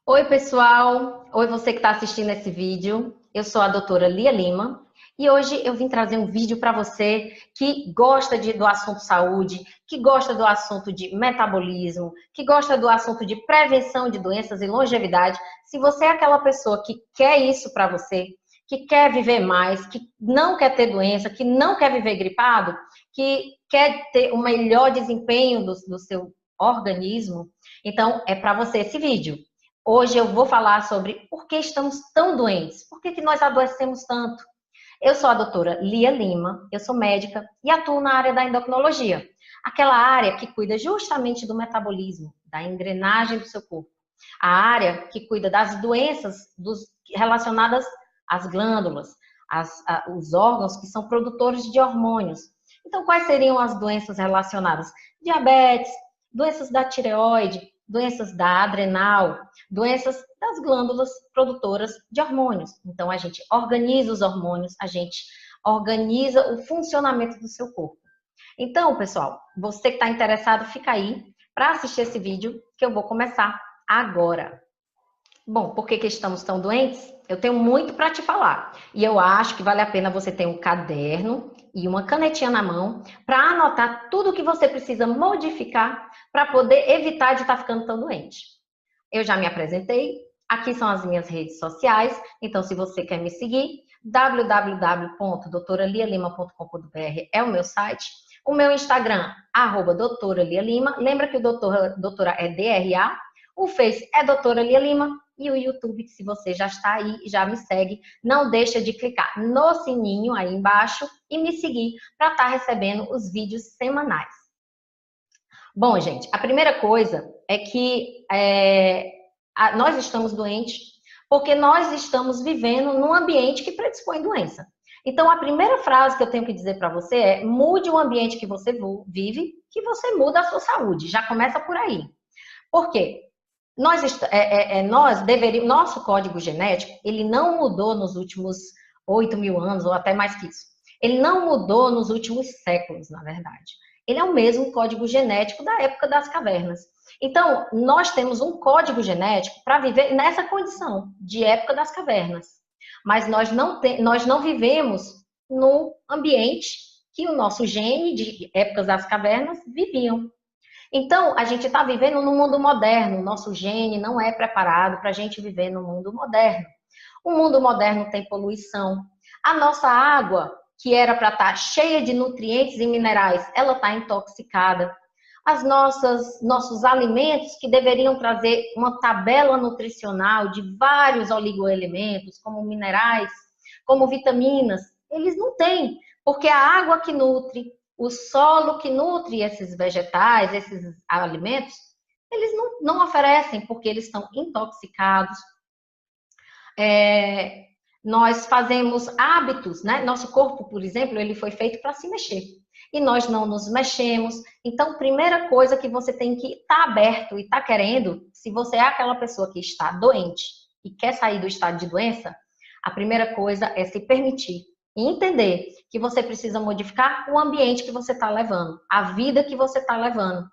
Oi, pessoal! Oi, você que está assistindo esse vídeo. Eu sou a doutora Lia Lima e hoje eu vim trazer um vídeo para você que gosta do assunto saúde, que gosta do assunto de metabolismo, que gosta do assunto de prevenção de doenças e longevidade. Se você é aquela pessoa que quer isso para você, que quer viver mais, que não quer ter doença, que não quer viver gripado, que quer ter um melhor desempenho do seu organismo, então é para você esse vídeo. Hoje eu vou falar sobre por que estamos tão doentes, por que nós adoecemos tanto. Eu sou a doutora Lia Lima, eu sou médica e atuo na área da endocrinologia, aquela área que cuida justamente do metabolismo, da engrenagem do seu corpo, a área que cuida das doenças relacionadas às glândulas, os órgãos que são produtores de hormônios. Então, quais seriam as doenças relacionadas? Diabetes, doenças da tireoide, doenças da adrenal, doenças das glândulas produtoras de hormônios. Então, a gente organiza os hormônios, a gente organiza o funcionamento do seu corpo. Então, pessoal, você que está interessado, fica aí para assistir esse vídeo que eu vou começar agora. Bom, por que estamos tão doentes? Eu tenho muito para te falar. E eu acho que vale a pena você ter um caderno e uma canetinha na mão para anotar tudo o que você precisa modificar para poder evitar de estar ficando tão doente. Eu já me apresentei, aqui são as minhas redes sociais, então se você quer me seguir, www.doutoralialima.com.br é o meu site. O meu Instagram, @doutoralialima, lembra que o doutora é DRA, o Face é doutora Lia Lima e o YouTube, se você já está aí e já me segue, não deixa de clicar no sininho aí embaixo e me seguir para estar recebendo os vídeos semanais. Bom, gente, a primeira coisa é que nós estamos doentes porque nós estamos vivendo num ambiente que predispõe doença. Então, a primeira frase que eu tenho que dizer para você é: mude o ambiente que você vive, que você muda a sua saúde. Já começa por aí. Por quê? Nosso código genético, ele não mudou nos últimos 8.000 anos, ou até mais que isso. Ele não mudou nos últimos séculos, na verdade. Ele é o mesmo código genético da época das cavernas. Então, nós temos um código genético para viver nessa condição de época das cavernas. Mas nós não vivemos no ambiente que o nosso gene de épocas das cavernas viviam. Então, a gente está vivendo num mundo moderno, o nosso gene não é preparado para a gente viver no mundo moderno. O mundo moderno tem poluição. A nossa água, que era para estar cheia de nutrientes e minerais, ela está intoxicada. Nossos alimentos, que deveriam trazer uma tabela nutricional de vários oligoelementos, como minerais, como vitaminas, eles não têm, porque a água que nutre, o solo que nutre esses vegetais, esses alimentos, eles não oferecem, porque eles estão intoxicados. Nós fazemos hábitos, né? Nosso corpo, por exemplo, ele foi feito para se mexer. E nós não nos mexemos. Então, primeira coisa que você tem que estar aberto e estar querendo, se você é aquela pessoa que está doente e quer sair do estado de doença, a primeira coisa é se permitir e entender que você precisa modificar o ambiente que você está levando, a vida que você está levando.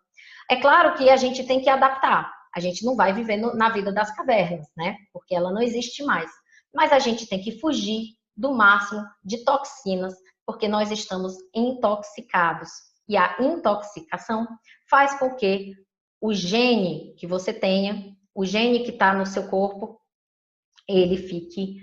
É claro que a gente tem que adaptar. A gente não vai viver na vida das cavernas, né? Porque ela não existe mais. Mas a gente tem que fugir do máximo de toxinas, porque nós estamos intoxicados. E a intoxicação faz com que o gene que você tenha, o gene que está no seu corpo, ele fique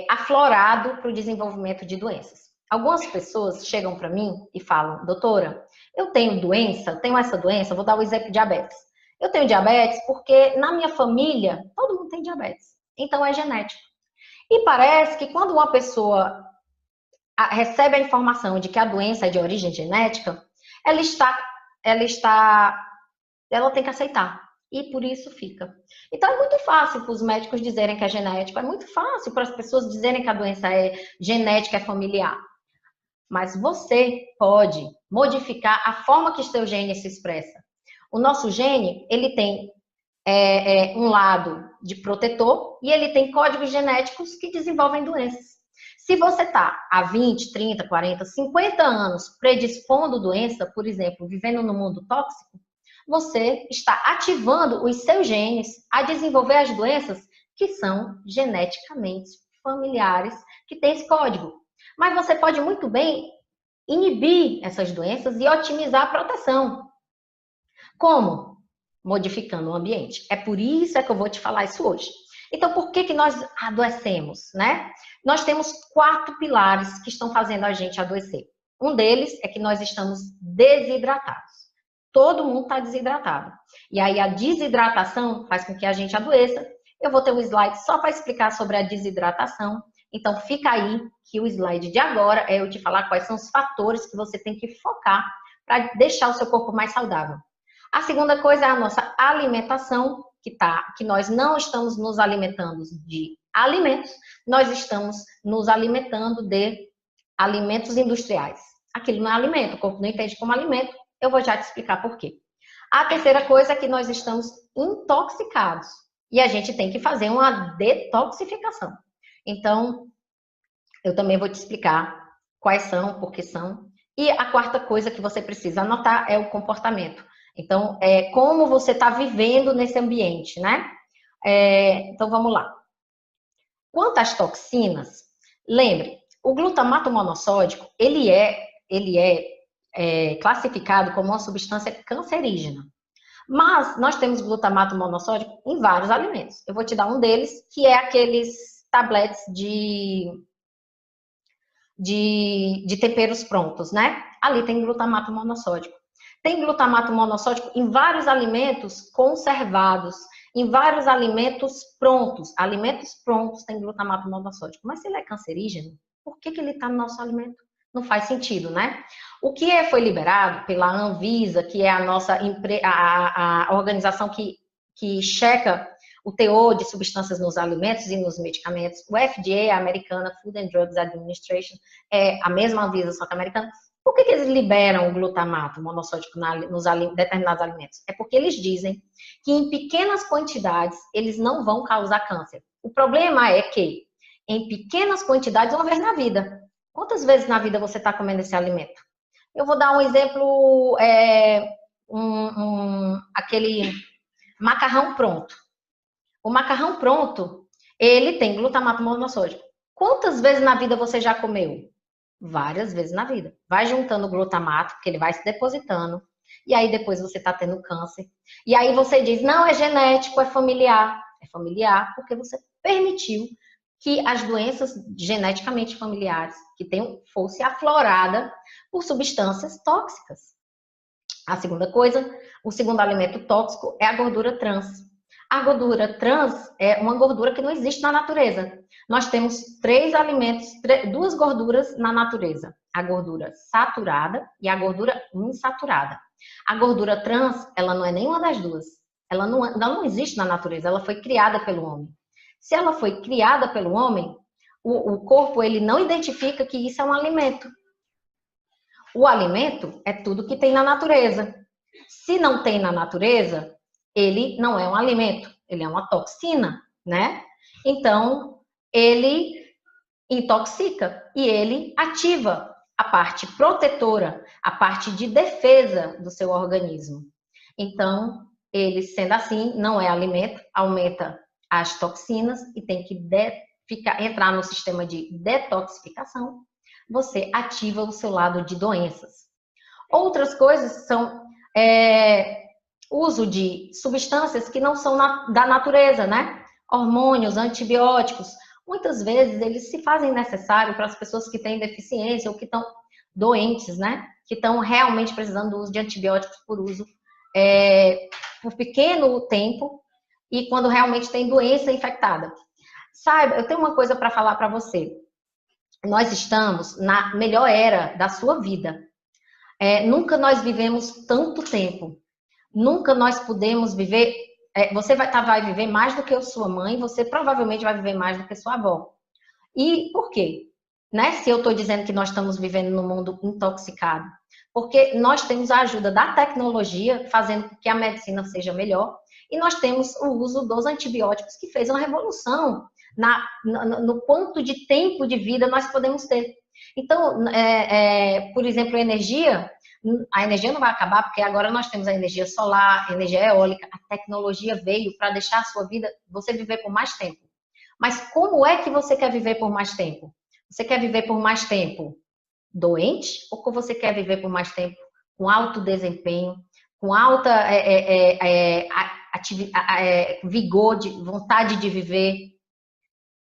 aflorado para o desenvolvimento de doenças. Algumas pessoas chegam para mim e falam: doutora, eu tenho essa doença, vou dar o exemplo de diabetes. Eu tenho diabetes porque na minha família todo mundo tem diabetes, então é genético. E parece que quando uma pessoa recebe a informação de que a doença é de origem genética, ela tem que aceitar. E por isso fica. Então é muito fácil para os médicos dizerem que é genético, é muito fácil para as pessoas dizerem que a doença é genética, é familiar. Mas você pode modificar a forma que seu gene se expressa. O nosso gene, ele tem um lado de protetor e ele tem códigos genéticos que desenvolvem doenças. Se você está há 20, 30, 40, 50 anos predispondo doença, por exemplo, vivendo no mundo tóxico, você está ativando os seus genes a desenvolver as doenças que são geneticamente familiares, que têm esse código. Mas você pode muito bem inibir essas doenças e otimizar a proteção. Como? Modificando o ambiente. É por isso que eu vou te falar isso hoje. Então, por que nós adoecemos, né? Nós temos 4 pilares que estão fazendo a gente adoecer. Um deles é que nós estamos desidratados. Todo mundo está desidratado. E aí a desidratação faz com que a gente adoeça. Eu vou ter um slide só para explicar sobre a desidratação. Então, fica aí que o slide de agora é eu te falar quais são os fatores que você tem que focar para deixar o seu corpo mais saudável. A segunda coisa é a nossa alimentação, que nós não estamos nos alimentando de alimentos, nós estamos nos alimentando de alimentos industriais. Aquilo não é alimento, o corpo não entende como alimento, eu vou já te explicar por quê. A terceira coisa é que nós estamos intoxicados e a gente tem que fazer uma detoxificação. Então, eu também vou te explicar quais são, por que são. E a quarta coisa que você precisa anotar é o comportamento. Então, como você está vivendo nesse ambiente, né? Então, vamos lá. Quanto às toxinas, lembre, o glutamato monossódico, ele é classificado como uma substância cancerígena. Mas nós temos glutamato monossódico em vários alimentos. Eu vou te dar um deles, que é aqueles tabletes de temperos prontos, né? Ali tem glutamato monossódico. Tem glutamato monossódico em vários alimentos conservados, em vários alimentos prontos. Alimentos prontos tem glutamato monossódico. Mas se ele é cancerígeno, por que ele está no nosso alimento? Não faz sentido, né? O que foi liberado pela Anvisa, que é a nossa a organização que checa o teor de substâncias nos alimentos e nos medicamentos, o FDA, a americana, Food and Drugs Administration, é a mesma Anvisa, só que americana. Por que eles liberam o glutamato monossódico nos determinados alimentos? É porque eles dizem que em pequenas quantidades eles não vão causar câncer. O problema é que em pequenas quantidades, uma vez na vida. Quantas vezes na vida você está comendo esse alimento? Eu vou dar um exemplo, aquele macarrão pronto. O macarrão pronto, ele tem glutamato monossódico. Quantas vezes na vida você já comeu? Várias vezes na vida. Vai juntando glutamato, porque ele vai se depositando, e aí depois você está tendo câncer. E aí você diz, não, é genético, é familiar. É familiar porque você permitiu que as doenças geneticamente familiares fosse aflorada por substâncias tóxicas. A segunda coisa, o segundo alimento tóxico é a gordura trans. A gordura trans é uma gordura que não existe na natureza. Nós temos 2 gorduras na natureza. A gordura saturada e a gordura insaturada. A gordura trans, ela não é nenhuma das duas. Ela não existe na natureza, ela foi criada pelo homem. Se ela foi criada pelo homem, o corpo ele não identifica que isso é um alimento. O alimento é tudo que tem na natureza. Se não tem na natureza, ele não é um alimento, ele é uma toxina, né? Então, ele intoxica e ele ativa a parte protetora, a parte de defesa do seu organismo. Então, ele, sendo assim, não é alimento, aumenta as toxinas e tem que entrar no sistema de detoxificação. Você ativa o seu lado de doenças. Outras coisas são uso de substâncias que não são da natureza, né? Hormônios, antibióticos. Muitas vezes eles se fazem necessário para as pessoas que têm deficiência ou que estão doentes, né? Que estão realmente precisando do uso de antibióticos por uso por pequeno tempo e quando realmente tem doença infectada. Saiba, eu tenho uma coisa para falar para você. Nós estamos na melhor era da sua vida. Nunca nós vivemos tanto tempo. Nunca nós podemos viver. Você vai viver mais do que a sua mãe, você provavelmente vai viver mais do que a sua avó. E por quê? Né? Se eu estou dizendo que nós estamos vivendo num mundo intoxicado. Porque nós temos a ajuda da tecnologia, fazendo com que a medicina seja melhor. E nós temos o uso dos antibióticos, que fez uma revolução no quanto de tempo de vida nós podemos ter. Então, por exemplo, a energia não vai acabar, porque agora nós temos a energia solar, a energia eólica, a tecnologia veio para deixar a sua vida, você viver por mais tempo. Mas como é que você quer viver por mais tempo? Você quer viver por mais tempo doente ou você quer viver por mais tempo com alto desempenho, com alta vigor, vontade de viver?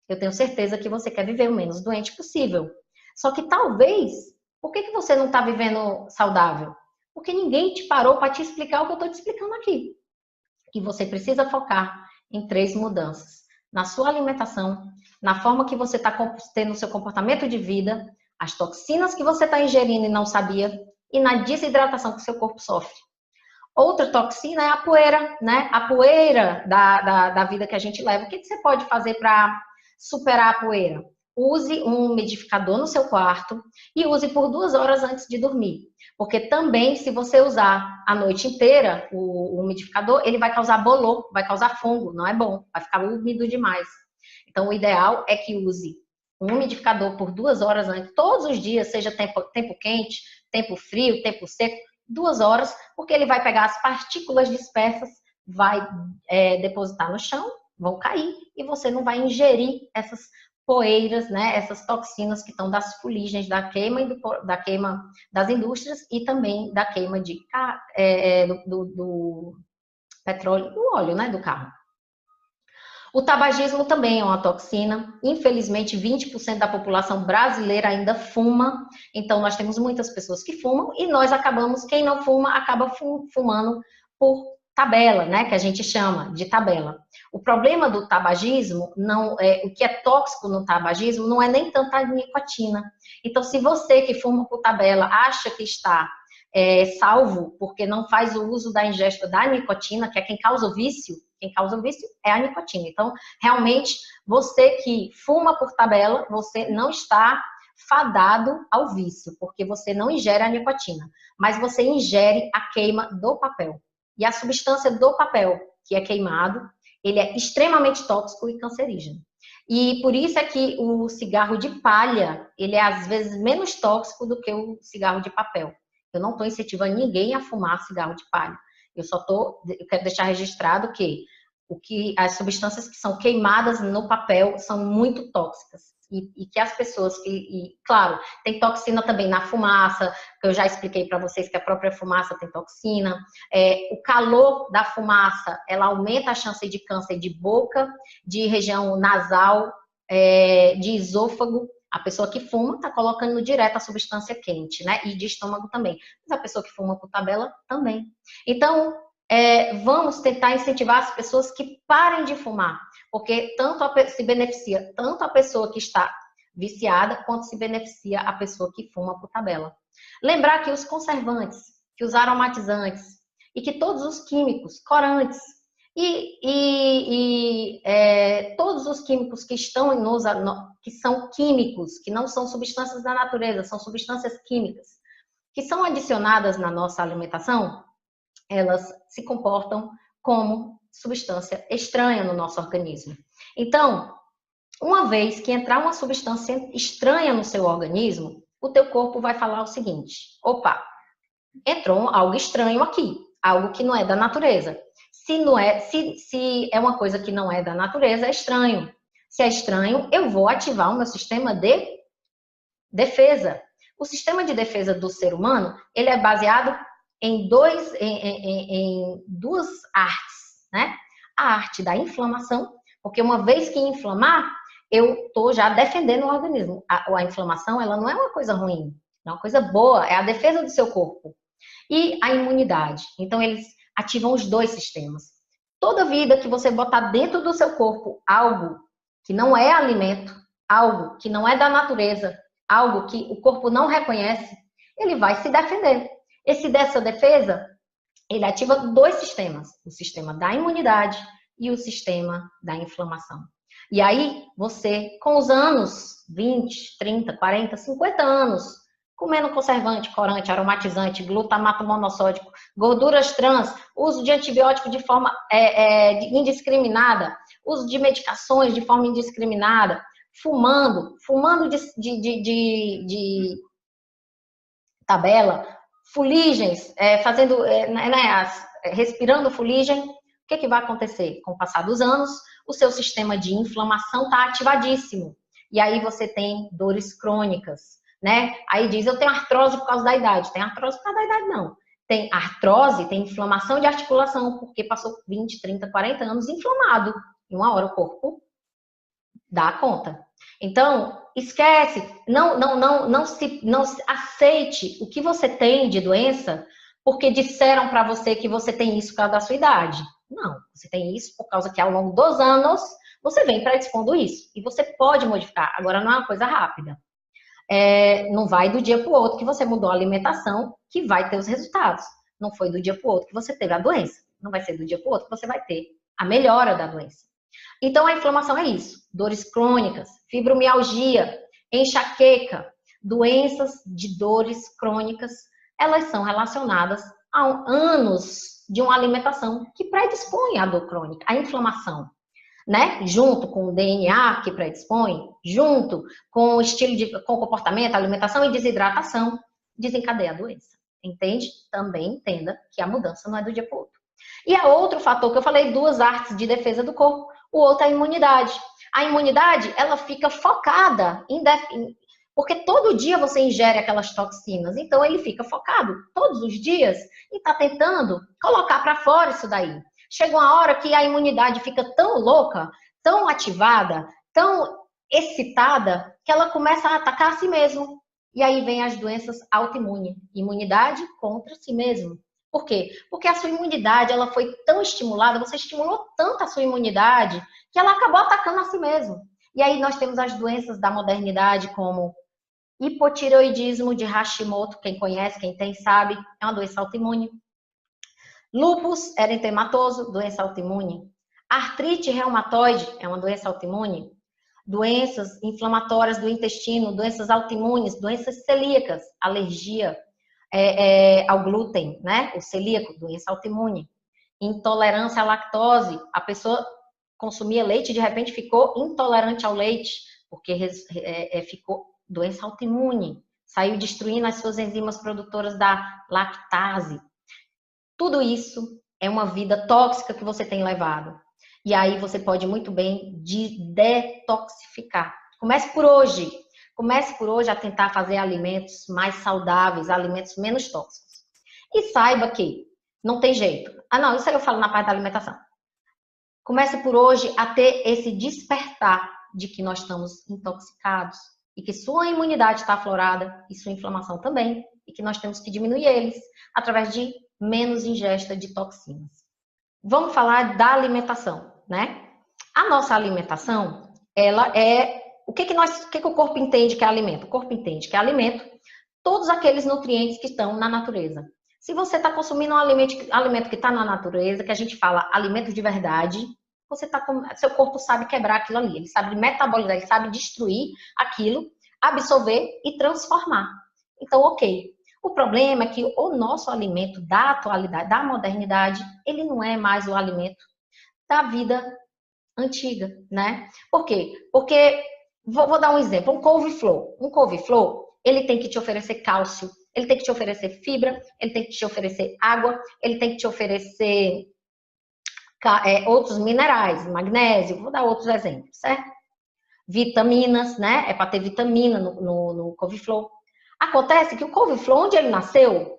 Eu tenho certeza que você quer viver o menos doente possível. Só que talvez, por que você não está vivendo saudável? Porque ninguém te parou para te explicar o que eu estou te explicando aqui. Que você precisa focar em 3 mudanças. Na sua alimentação, na forma que você está tendo o seu comportamento de vida, as toxinas que você está ingerindo e não sabia, e na desidratação que o seu corpo sofre. Outra toxina é a poeira, né? A poeira da vida que a gente leva. O que você pode fazer para superar a poeira? Use um umidificador no seu quarto e use por 2 horas antes de dormir. Porque também, se você usar a noite inteira o umidificador, ele vai causar bolor, vai causar fungo, não é bom, vai ficar úmido demais. Então, o ideal é que use um umidificador por 2 horas antes, todos os dias, seja tempo quente, tempo frio, tempo seco, 2 horas, porque ele vai pegar as partículas dispersas, vai depositar no chão, vão cair, e você não vai ingerir essas poeiras, né, essas toxinas que estão das fuligens da queima das indústrias e também da queima do petróleo, do óleo, né, do carro. O tabagismo também é uma toxina. Infelizmente, 20% da população brasileira ainda fuma. Então, nós temos muitas pessoas que fumam e nós acabamos, quem não fuma, acaba fumando por tabela, né? Que a gente chama de tabela. O problema do tabagismo, o que é tóxico no tabagismo, não é nem tanta nicotina. Então, se você que fuma por tabela acha que está salvo porque não faz o uso da ingesta da nicotina, que é quem causa o vício é a nicotina. Então, realmente, você que fuma por tabela, você não está fadado ao vício, porque você não ingere a nicotina, mas você ingere a queima do papel. E a substância do papel que é queimado, ele é extremamente tóxico e cancerígeno. E por isso é que o cigarro de palha, ele é às vezes menos tóxico do que o cigarro de papel. Eu não estou incentivando ninguém a fumar cigarro de palha. Eu quero deixar registrado que as substâncias que são queimadas no papel são muito tóxicas. E que as pessoas claro, tem toxina também na fumaça, que eu já expliquei para vocês que a própria fumaça tem toxina. O calor da fumaça, ela aumenta a chance de câncer de boca, de região nasal, de esôfago. A pessoa que fuma está colocando direto a substância quente, né? E de estômago também. Mas a pessoa que fuma por tabela também. Então, vamos tentar incentivar as pessoas que parem de fumar, porque se beneficia tanto a pessoa que está viciada, quanto se beneficia a pessoa que fuma por tabela. Lembrar que os conservantes, que os aromatizantes e que todos os químicos, corantes todos os químicos que estão que são químicos, que não são substâncias da natureza, são substâncias químicas, que são adicionadas na nossa alimentação, elas se comportam como substância estranha no nosso organismo. Então, uma vez que entrar uma substância estranha no seu organismo, o teu corpo vai falar o seguinte: opa, entrou algo estranho aqui, algo que não é da natureza. Se é uma coisa que não é da natureza, é estranho. Se é estranho, eu vou ativar o meu sistema de defesa. O sistema de defesa do ser humano, ele é baseado em duas artes, né? A arte da inflamação, porque uma vez que inflamar, eu estou já defendendo o organismo. A inflamação, ela não é uma coisa ruim, é uma coisa boa, é a defesa do seu corpo. E a imunidade. Então, eles ativam os 2 sistemas. Toda vida que você botar dentro do seu corpo algo que não é alimento, algo que não é da natureza, algo que o corpo não reconhece, ele vai se defender. Dessa defesa, ele ativa 2 sistemas, o sistema da imunidade e o sistema da inflamação. E aí, você, com os anos, 20, 30, 40, 50 anos, comendo conservante, corante, aromatizante, glutamato monossódico, gorduras trans, uso de antibiótico de forma indiscriminada, uso de medicações de forma indiscriminada, fumando de tabela, fuligens, respirando fuligem, o que vai acontecer? Com o passar dos anos, o seu sistema de inflamação está ativadíssimo. E aí você tem dores crônicas, né? Aí diz, eu tenho artrose por causa da idade. Tem artrose por causa da idade, não. Tem artrose, tem inflamação de articulação, porque passou 20, 30, 40 anos inflamado. E uma hora o corpo dá conta. Então, esquece, não aceite o que você tem de doença porque disseram para você que você tem isso por causa da sua idade. Não, você tem isso por causa que ao longo dos anos você vem predispondo isso. E você pode modificar. Agora, não é uma coisa rápida. Não vai do dia para o outro que você mudou a alimentação que vai ter os resultados. Não foi do dia para o outro que você teve a doença. Não vai ser do dia para o outro que você vai ter a melhora da doença. Então, a inflamação é isso. Dores crônicas, fibromialgia, enxaqueca, doenças de dores crônicas, elas são relacionadas a anos de uma alimentação que predispõe à dor crônica, à inflamação, né? Junto com o DNA que predispõe, junto com o com o comportamento, alimentação e desidratação, desencadeia a doença. Entende? Também entenda que a mudança não é do dia para o outro. E há outro fator que eu falei, duas artes de defesa do corpo. O outro é a imunidade. A imunidade, ela fica focada porque todo dia você ingere aquelas toxinas. Então, ele fica focado todos os dias e está tentando colocar para fora isso daí. Chega uma hora que a imunidade fica tão louca, tão ativada, tão excitada, que ela começa a atacar a si mesmo. E aí vem as doenças autoimunes. Imunidade contra si mesmo. Por quê? Porque a sua imunidade, ela foi tão estimulada, você estimulou tanto a sua imunidade, que ela acabou atacando a si mesmo. E aí nós temos as doenças da modernidade, como hipotireoidismo de Hashimoto, quem conhece, quem tem, sabe, é uma doença autoimune. Lúpus eritematoso, doença autoimune. Artrite reumatoide, é uma doença autoimune. Doenças inflamatórias do intestino, doenças autoimunes, doenças celíacas, alergia ao glúten, né? O celíaco, doença autoimune. Intolerância à lactose, a pessoa consumia leite e de repente ficou intolerante ao leite, porque ficou doença autoimune, saiu destruindo as suas enzimas produtoras da lactase. Tudo isso é uma vida tóxica que você tem levado. E aí você pode muito bem detoxificar. Comece por hoje. Comece por hoje a tentar fazer alimentos mais saudáveis, alimentos menos tóxicos. E saiba que não tem jeito. Não, isso aí eu falo na parte da alimentação. Comece por hoje a ter esse despertar de que nós estamos intoxicados e que sua imunidade está aflorada e sua inflamação também, e que nós temos que diminuir eles através de menos ingesta de toxinas. Vamos falar da alimentação, né? A nossa alimentação, ela é... O que o corpo entende que é alimento? O corpo entende que é alimento todos aqueles nutrientes que estão na natureza. Se você está consumindo um alimento que está na natureza, que a gente fala alimento de verdade, seu corpo sabe quebrar aquilo ali, ele sabe metabolizar, ele sabe destruir aquilo, absorver e transformar. Então, ok. O problema é que o nosso alimento da atualidade, da modernidade, ele não é mais o alimento da vida antiga, né? Por quê? Porque, vou dar um exemplo, um couve-flor, ele tem que te oferecer cálcio, ele tem que te oferecer fibra, ele tem que te oferecer água, ele tem que te oferecer outros minerais, magnésio, vou dar outros exemplos, certo? Vitaminas, né? É para ter vitamina no couve-flor. Acontece que o couve-flor, onde ele nasceu,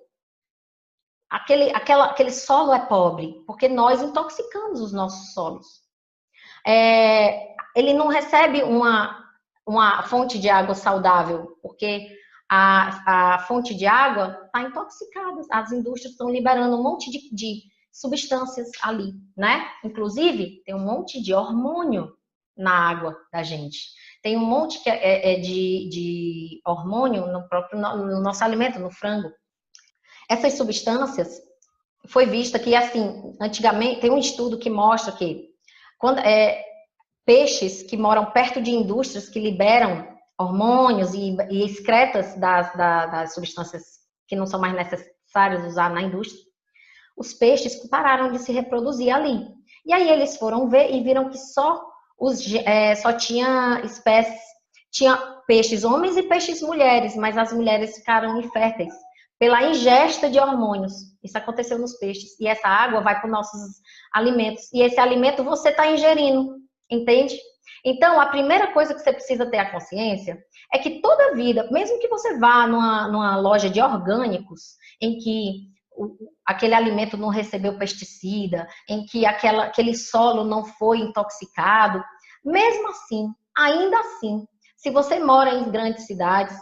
aquele solo é pobre, porque nós intoxicamos os nossos solos. Ele não recebe uma fonte de água saudável, porque a fonte de água está intoxicada. As indústrias estão liberando um monte de substâncias ali, né? Inclusive, tem um monte de hormônio na água da gente. Tem um monte de hormônio no nosso alimento, no frango. Essas substâncias, foi vista que, assim, antigamente, tem um estudo que mostra que peixes que moram perto de indústrias que liberam hormônios e excretas das substâncias que não são mais necessárias usar na indústria, os peixes pararam de se reproduzir ali. E aí eles foram ver e viram que só só tinha espécies, tinha peixes homens e peixes mulheres, mas as mulheres ficaram inférteis pela ingesta de hormônios. Isso aconteceu nos peixes. E essa água vai para os nossos alimentos. E esse alimento você está ingerindo, entende? Então, a primeira coisa que você precisa ter a consciência é que toda vida, mesmo que você vá numa loja de orgânicos, em que aquele alimento não recebeu pesticida, em que aquele solo não foi intoxicado, mesmo assim, ainda assim, se você mora em grandes cidades,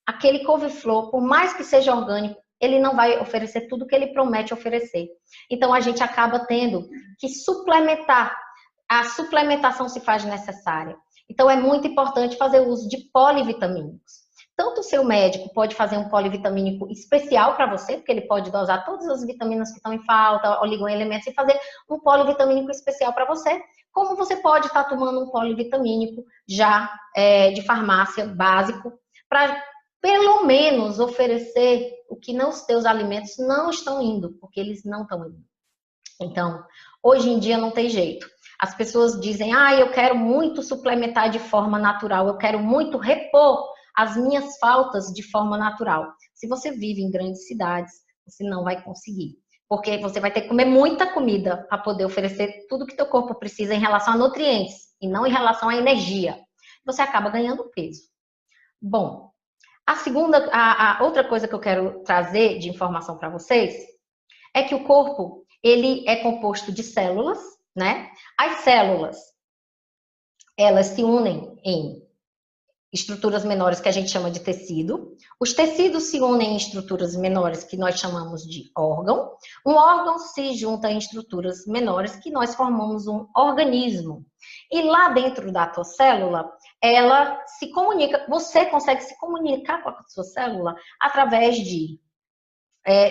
aquele couve-flor, por mais que seja orgânico, ele não vai oferecer tudo que ele promete oferecer. Então, a gente acaba tendo que suplementar. A suplementação se faz necessária. Então, é muito importante fazer uso de polivitamínicos. Tanto o seu médico pode fazer um polivitamínico especial para você, porque ele pode dosar todas as vitaminas que estão em falta, oligoelementos, e fazer um polivitamínico especial para você, como você pode estar tomando um polivitamínico já de farmácia básico, para pelo menos oferecer o que os teus alimentos não estão indo, porque eles não estão indo. Então, hoje em dia não tem jeito. As pessoas dizem, eu quero muito suplementar de forma natural, eu quero muito repor as minhas faltas de forma natural. Se você vive em grandes cidades, você não vai conseguir. Porque você vai ter que comer muita comida para poder oferecer tudo que teu corpo precisa em relação a nutrientes e não em relação à energia. Você acaba ganhando peso. Bom, a outra coisa que eu quero trazer de informação para vocês é que o corpo, ele é composto de células, né? As células, elas se unem em estruturas menores que a gente chama de tecido. Os tecidos se unem em estruturas menores que nós chamamos de órgão. Um órgão se junta em estruturas menores que nós formamos um organismo. E lá dentro da tua célula, ela se comunica, você consegue se comunicar com a sua célula através de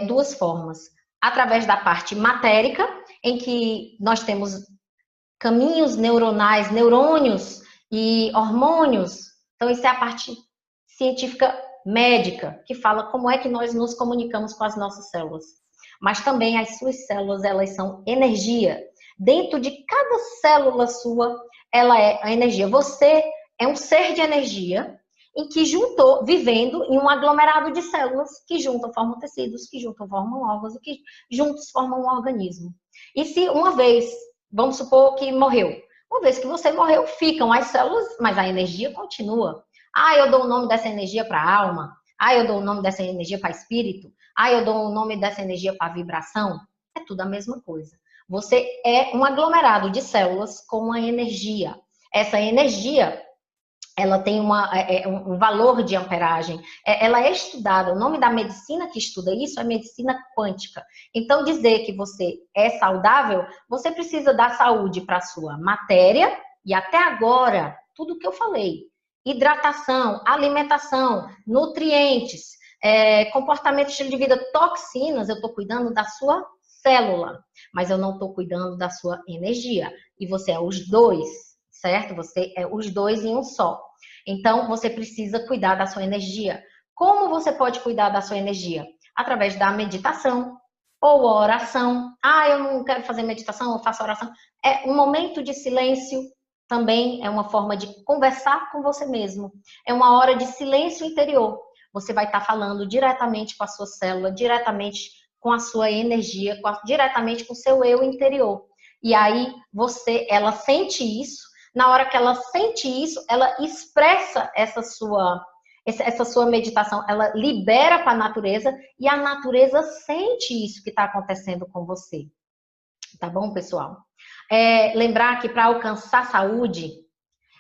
duas formas. Através da parte matérica, em que nós temos caminhos neuronais, neurônios e hormônios. Então, isso é a parte científica médica, que fala como é que nós nos comunicamos com as nossas células. Mas também as suas células, elas são energia. Dentro de cada célula sua, ela é a energia. Você é um ser de energia em que juntou, vivendo em um aglomerado de células que juntam, formam tecidos, que juntam, formam órgãos, e que juntos formam um organismo. E se uma vez, vamos supor que morreu, uma vez que você morreu, ficam as células, mas a energia continua. Eu dou o nome dessa energia para a alma. Eu dou o nome dessa energia para espírito. Eu dou o nome dessa energia para vibração. É tudo a mesma coisa. Você é um aglomerado de células com uma energia. Essa energia, ela tem um valor de amperagem. Ela é estudada, o nome da medicina que estuda isso é medicina quântica. Então, dizer que você é saudável, você precisa dar saúde para a sua matéria, e até agora, tudo que eu falei, hidratação, alimentação, nutrientes, comportamento, estilo de vida, toxinas, eu estou cuidando da sua célula, mas eu não estou cuidando da sua energia. E você é os dois, certo? Você é os dois em um só. Então, você precisa cuidar da sua energia. Como você pode cuidar da sua energia? Através da meditação ou oração. Eu não quero fazer meditação, eu faço oração. É um momento de silêncio, também é uma forma de conversar com você mesmo. É uma hora de silêncio interior. Você vai estar falando diretamente com a sua célula, diretamente com a sua energia, diretamente com o seu eu interior. E aí, ela sente isso. Na hora que ela sente isso, ela expressa essa sua meditação, ela libera para a natureza e a natureza sente isso que está acontecendo com você. Tá bom, pessoal? Lembrar que para alcançar saúde,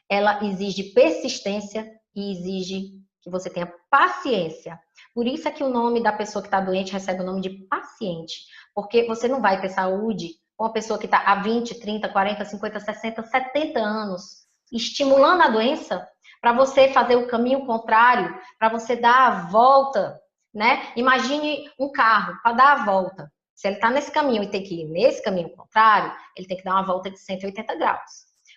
ela exige persistência e exige que você tenha paciência. Por isso é que o nome da pessoa que está doente recebe o nome de paciente, porque você não vai ter saúde uma pessoa que está há 20, 30, 40, 50, 60, 70 anos estimulando a doença para você fazer o caminho contrário, para você dar a volta, né? Imagine um carro para dar a volta. Se ele está nesse caminho e tem que ir nesse caminho contrário, ele tem que dar uma volta de 180 graus.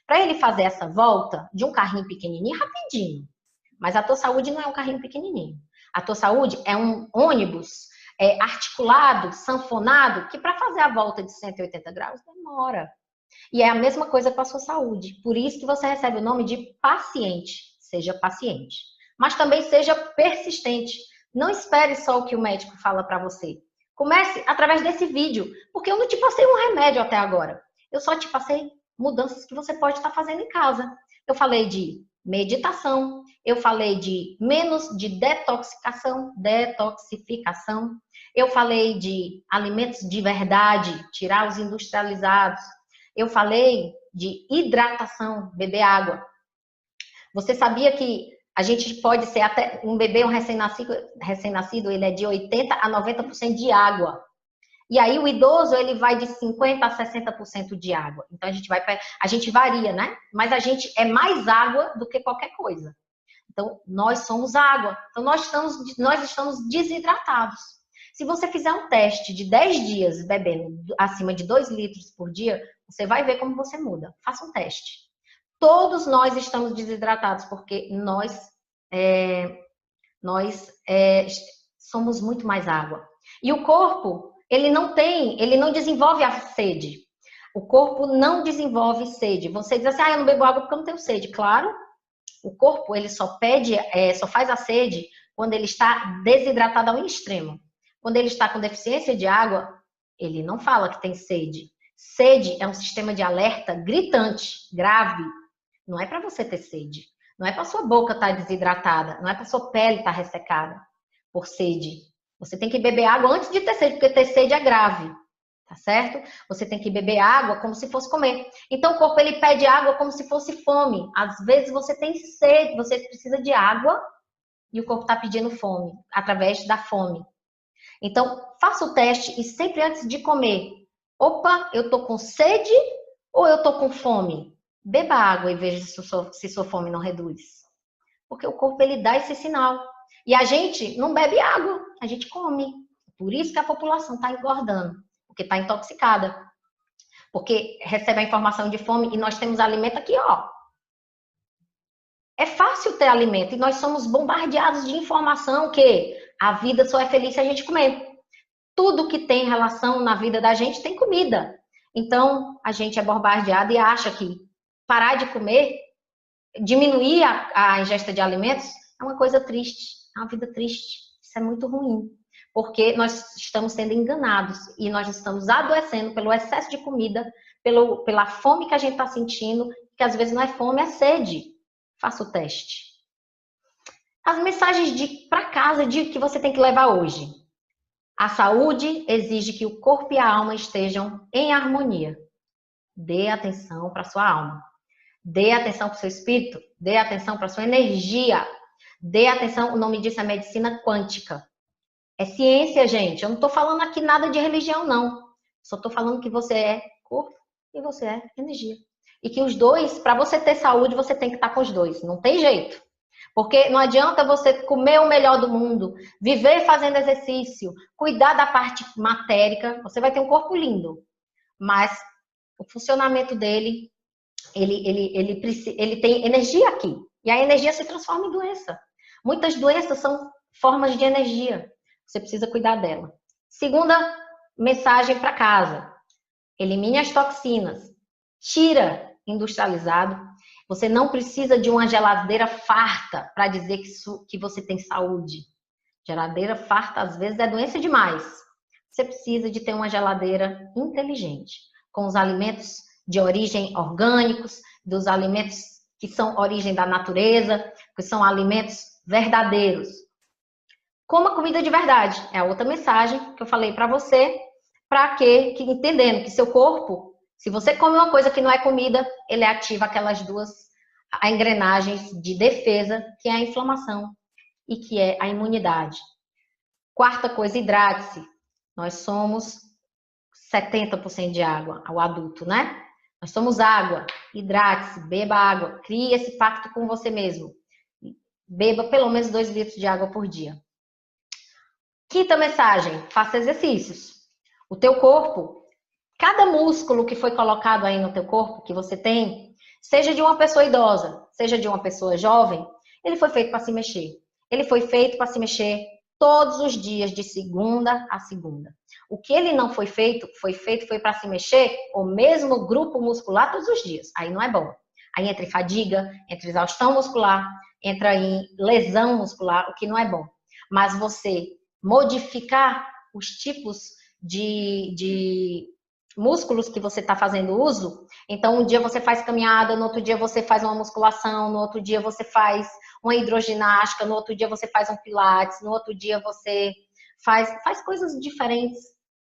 Para ele fazer essa volta de um carrinho pequenininho, rapidinho. Mas a tua saúde não é um carrinho pequenininho. A tua saúde é um ônibus articulado, sanfonado, que para fazer a volta de 180 graus demora. E é a mesma coisa com a sua saúde. Por isso que você recebe o nome de paciente. Seja paciente. Mas também seja persistente. Não espere só o que o médico fala para você. Comece através desse vídeo, porque eu não te passei um remédio até agora. Eu só te passei mudanças que você pode estar fazendo em casa. Eu falei de meditação, eu falei de detoxificação, eu falei de alimentos de verdade, tirar os industrializados, eu falei de hidratação, beber água. Você sabia que a gente pode ser até um bebê, um recém-nascido, ele é de 80 a 90% de água. E aí o idoso, ele vai de 50 a 60% de água. Então a gente varia, né? Mas a gente é mais água do que qualquer coisa. Então nós somos água. Então nós estamos desidratados. Se você fizer um teste de 10 dias bebendo acima de 2 litros por dia, você vai ver como você muda. Faça um teste. Todos nós estamos desidratados porque nós somos muito mais água. E o corpo, ele não desenvolve a sede. O corpo não desenvolve sede. Você diz assim, eu não bebo água porque eu não tenho sede. Claro, o corpo, ele só faz a sede quando ele está desidratado ao extremo. Quando ele está com deficiência de água, ele não fala que tem sede. Sede é um sistema de alerta gritante, grave. Não é para você ter sede. Não é para sua boca estar desidratada. Não é para sua pele estar ressecada por sede. Você tem que beber água antes de ter sede, porque ter sede é grave. Tá certo? Você tem que beber água como se fosse comer. Então o corpo, ele pede água como se fosse fome. Às vezes você tem sede, você precisa de água e o corpo está pedindo fome, através da fome. Então, faça o teste e sempre antes de comer. Opa, eu tô com sede ou eu tô com fome? Beba água e veja se sua fome não reduz. Porque o corpo, ele dá esse sinal. E a gente não bebe água, a gente come. Por isso que a população está engordando, porque está intoxicada. Porque recebe a informação de fome e nós temos alimento aqui, ó. É fácil ter alimento e nós somos bombardeados de informação que a vida só é feliz se a gente comer. Tudo que tem relação na vida da gente tem comida. Então, a gente é bombardeado e acha que parar de comer, diminuir a ingesta de alimentos, é uma coisa triste, é uma vida triste. Isso é muito ruim, porque nós estamos sendo enganados e nós estamos adoecendo pelo excesso de comida, pela fome que a gente está sentindo, que às vezes não é fome, é sede. Faça o teste. As mensagens para casa que você tem que levar hoje. A saúde exige que o corpo e a alma estejam em harmonia. Dê atenção para sua alma. Dê atenção para o seu espírito. Dê atenção para a sua energia. Dê atenção, o nome disso é medicina quântica. É ciência, gente. Eu não estou falando aqui nada de religião, não. Só estou falando que você é corpo e você é energia. E que os dois, para você ter saúde, você tem que estar com os dois. Não tem jeito. Porque não adianta você comer o melhor do mundo, viver fazendo exercício, cuidar da parte matérica. Você vai ter um corpo lindo, mas o funcionamento dele, ele tem energia aqui. E a energia se transforma em doença. Muitas doenças são formas de energia. Você precisa cuidar dela. Segunda mensagem para casa. Elimine as toxinas. Tira industrializado. Você não precisa de uma geladeira farta para dizer que você tem saúde. Geladeira farta, às vezes, é doença demais. Você precisa de ter uma geladeira inteligente, com os alimentos de origem orgânicos, dos alimentos que são origem da natureza, que são alimentos verdadeiros. Coma comida de verdade. É a outra mensagem que eu falei para você, para que entendendo que seu corpo, se você come uma coisa que não é comida, ele ativa aquelas duas engrenagens de defesa, que é a inflamação e que é a imunidade. Quarta coisa, hidrate-se. Nós somos 70% de água, ao adulto, né? Nós somos água. Hidrate-se, beba água. Crie esse pacto com você mesmo. Beba pelo menos 2 litros de água por dia. Quinta mensagem, faça exercícios. O teu corpo, cada músculo que foi colocado aí no teu corpo, que você tem, seja de uma pessoa idosa, seja de uma pessoa jovem, ele foi feito para se mexer. Ele foi feito para se mexer todos os dias, de segunda a segunda. O que ele não foi feito foi para se mexer o mesmo grupo muscular todos os dias. Aí não é bom. Aí entra em fadiga, entra em exaustão muscular, entra em lesão muscular, o que não é bom. Mas você modificar os tipos de músculos que você está fazendo uso, então um dia você faz caminhada, no outro dia você faz uma musculação, no outro dia você faz uma hidroginástica, no outro dia você faz um pilates, no outro dia você faz coisas diferentes.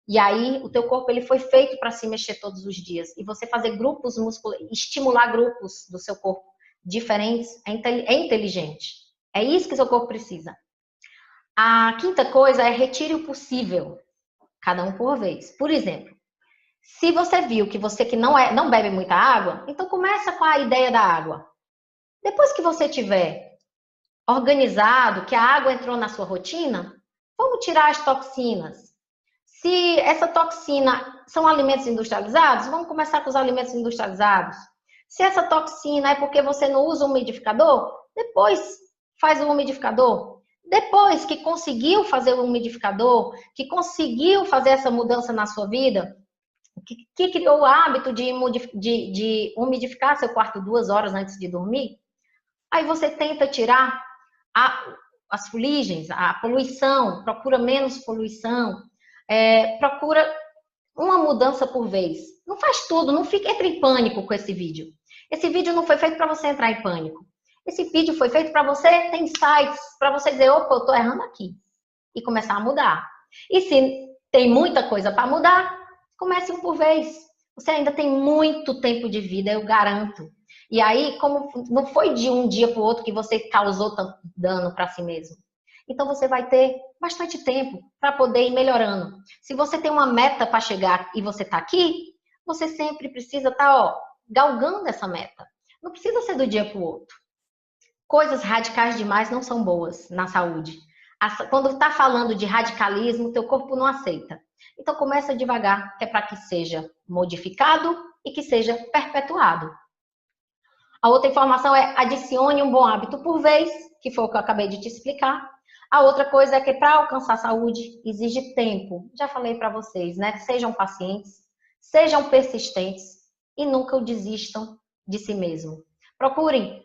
E aí o teu corpo ele foi feito para se mexer todos os dias. E você fazer grupos musculares, estimular grupos do seu corpo diferentes é inteligente. É isso que seu corpo precisa. A quinta coisa é retire o possível, cada um por vez. Por exemplo, se você viu que não bebe muita água, então começa com a ideia da água. Depois que você tiver organizado, que a água entrou na sua rotina, vamos tirar as toxinas. Se essa toxina são alimentos industrializados, vamos começar com os alimentos industrializados. Se essa toxina é porque você não usa o umidificador, depois faz o umidificador. Depois que conseguiu fazer o umidificador, que conseguiu fazer essa mudança na sua vida, que criou o hábito de umidificar seu quarto 2 horas antes de dormir, aí você tenta tirar as fuligens, a poluição, procura menos poluição, procura uma mudança por vez. Não faz tudo, não fica entre em pânico com esse vídeo. Esse vídeo não foi feito para você entrar em pânico. Esse vídeo foi feito para você ter insights, para você dizer, opa, eu tô errando aqui. E começar a mudar. E se tem muita coisa para mudar, comece um por vez. Você ainda tem muito tempo de vida, eu garanto. E aí, como não foi de um dia para o outro que você causou tanto dano para si mesmo. Então, você vai ter bastante tempo para poder ir melhorando. Se você tem uma meta para chegar e você está aqui, você sempre precisa estar galgando essa meta. Não precisa ser do dia para o outro. Coisas radicais demais não são boas na saúde. Quando está falando de radicalismo, teu corpo não aceita. Então, começa devagar, que é para que seja modificado e que seja perpetuado. A outra informação é adicione um bom hábito por vez, que foi o que eu acabei de te explicar. A outra coisa é que para alcançar saúde exige tempo. Já falei para vocês, né? Sejam pacientes, sejam persistentes e nunca desistam de si mesmo. Procurem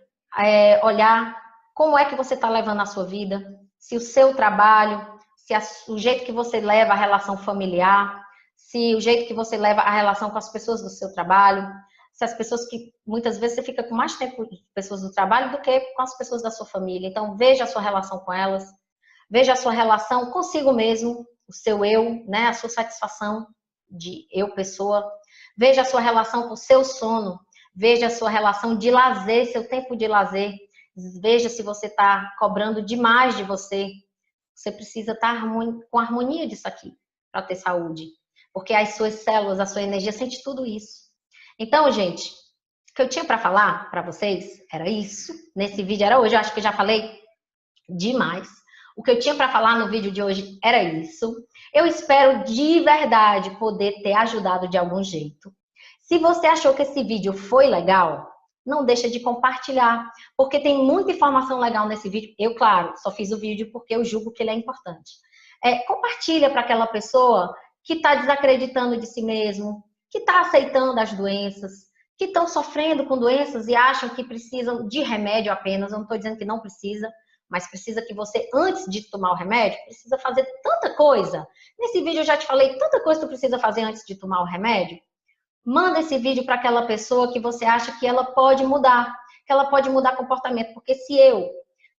olhar como é que você está levando a sua vida, se o seu trabalho, se o jeito que você leva a relação familiar, se o jeito que você leva a relação com as pessoas do seu trabalho, se as pessoas que muitas vezes você fica com mais tempo com pessoas do trabalho do que com as pessoas da sua família. Então veja a sua relação com elas, veja a sua relação consigo mesmo, o seu eu, né, a sua satisfação de eu pessoa. Veja a sua relação com o seu sono, veja a sua relação de lazer, seu tempo de lazer. Veja se você está cobrando demais de você. Você precisa estar com harmonia disso aqui para ter saúde. Porque as suas células, a sua energia sente tudo isso. Então, gente, o que eu tinha para falar para vocês era isso. Nesse vídeo era hoje, eu acho que eu já falei demais. O que eu tinha para falar no vídeo de hoje era isso. Eu espero de verdade poder ter ajudado de algum jeito. Se você achou que esse vídeo foi legal, não deixa de compartilhar, porque tem muita informação legal nesse vídeo. Eu, claro, só fiz o vídeo porque eu julgo que ele é importante. Compartilha para aquela pessoa que está desacreditando de si mesmo, que está aceitando as doenças, que estão sofrendo com doenças e acham que precisam de remédio apenas. Eu não estou dizendo que não precisa, mas precisa que você, antes de tomar o remédio, precisa fazer tanta coisa. Nesse vídeo eu já te falei tanta coisa que tu precisa fazer antes de tomar o remédio. Manda esse vídeo para aquela pessoa que você acha que ela pode mudar, que ela pode mudar comportamento. Porque se eu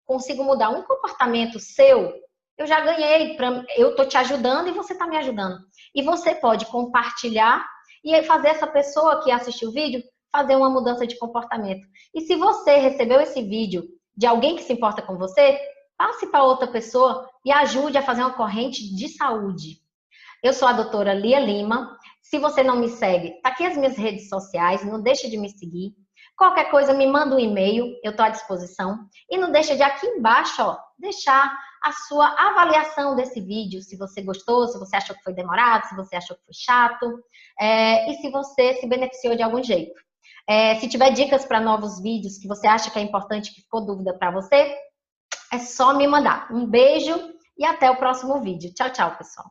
consigo mudar um comportamento seu, eu já ganhei. Eu estou te ajudando e você está me ajudando. E você pode compartilhar e fazer essa pessoa que assistiu o vídeo fazer uma mudança de comportamento. E se você recebeu esse vídeo de alguém que se importa com você, passe para outra pessoa e ajude a fazer uma corrente de saúde. Eu sou a doutora Lia Lima. Se você não me segue, tá aqui as minhas redes sociais, não deixe de me seguir. Qualquer coisa, me manda um e-mail, eu estou à disposição. E não deixa de aqui embaixo, deixar a sua avaliação desse vídeo, se você gostou, se você achou que foi demorado, se você achou que foi chato, e se você se beneficiou de algum jeito. Se tiver dicas para novos vídeos que você acha que é importante, que ficou dúvida para você, é só me mandar. Um beijo e até o próximo vídeo. Tchau, tchau, pessoal!